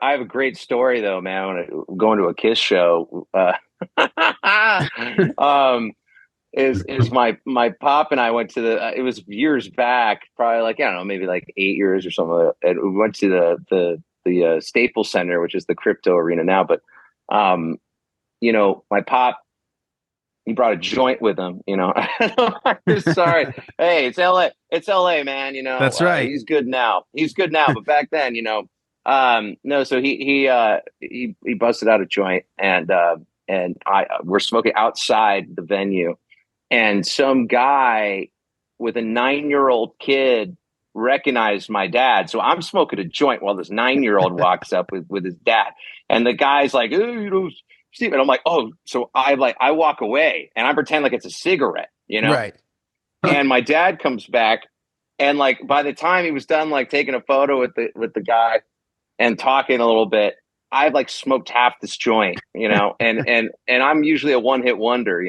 I have a great story though, man. When I going to a Kiss show, um, is my pop and I went to the. It was years back, probably like I don't know, maybe like 8 years or something. And we went to the Staples Center, which is the crypto arena now. But um, my pop, he brought a joint with him. Sorry, hey, it's L.A. It's L.A. Man. That's right. He's good now. He's good now, but back then, no. So he busted out a joint, and I we're smoking outside the venue, and some guy with a 9-year-old kid recognized my dad. So I'm smoking a joint while this 9-year-old walks up with his dad, and the guy's like, "Oh, Steve," and I'm like, "Oh," so I walk away and I pretend like it's a cigarette. Right. And my dad comes back, and like by the time he was done, like taking a photo with the guy and talking a little bit, I've like smoked half this joint, and I'm usually a one hit wonder.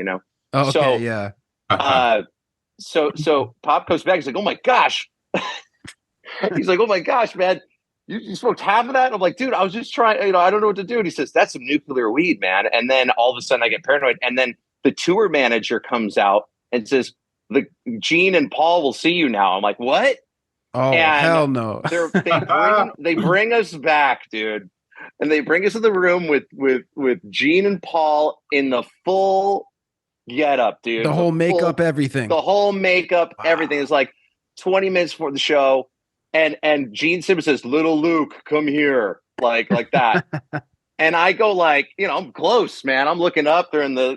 Oh, okay, So yeah. uh so Pop comes back, he's like, "Oh my gosh." He's like, "Oh my gosh, man. You smoked half of that?" I'm like, "Dude, I was just trying, I don't know what to do." And he says, "That's some nuclear weed, man." And then all of a sudden I get paranoid. And then the tour manager comes out and says, "The Gene and Paul will see you now." I'm like, "What?" Oh, And hell no. they bring us back, dude. And they bring us to the room with Gene and Paul in the full get up, The dude. whole makeup, everything. The whole makeup, everything Wow. is like 20 minutes before the show. And Gene Simmons says, "Little Luke, come here," like that. And I go like, I'm close, man. I'm looking up. They're in the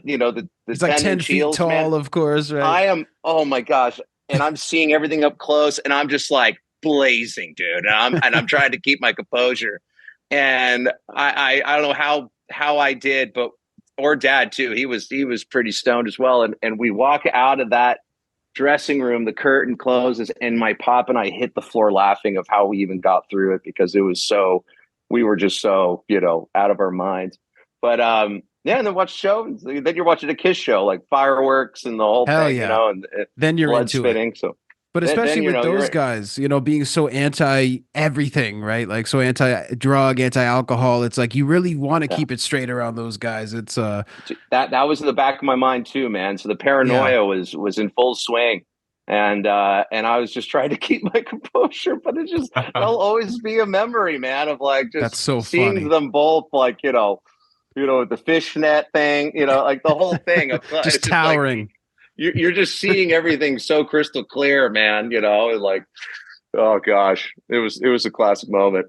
He's like 10 10 inch feet heels, man. tall, of course, right? I am, oh my gosh. And I'm seeing everything up close, and I'm just like blazing, dude. And I'm trying to keep my composure. And I don't know how I did, but or dad too. He was pretty stoned as well. And we walk out of that dressing room, the curtain closes, and my pop and I hit the floor laughing of how we even got through it, because we were just so, out of our minds. But yeah, and then watch shows. Then you're watching a Kiss show, like fireworks and the whole Hell thing, yeah. and Then you're blood into it. spitting. So But then especially with those you're guys, being so anti everything, right? Like so anti drug, anti alcohol. It's like you really want to yeah. keep it straight around those guys. It's That was in the back of my mind too, man. So the yeah, paranoia was in full swing. And I was just trying to keep my composure, but that'll always be a memory, man, of like that's just so seeing funny. them both, like, the fishnet thing, like the whole thing. Just It's just like towering. you're just seeing everything so crystal clear, man. Like, oh gosh, it was a classic moment.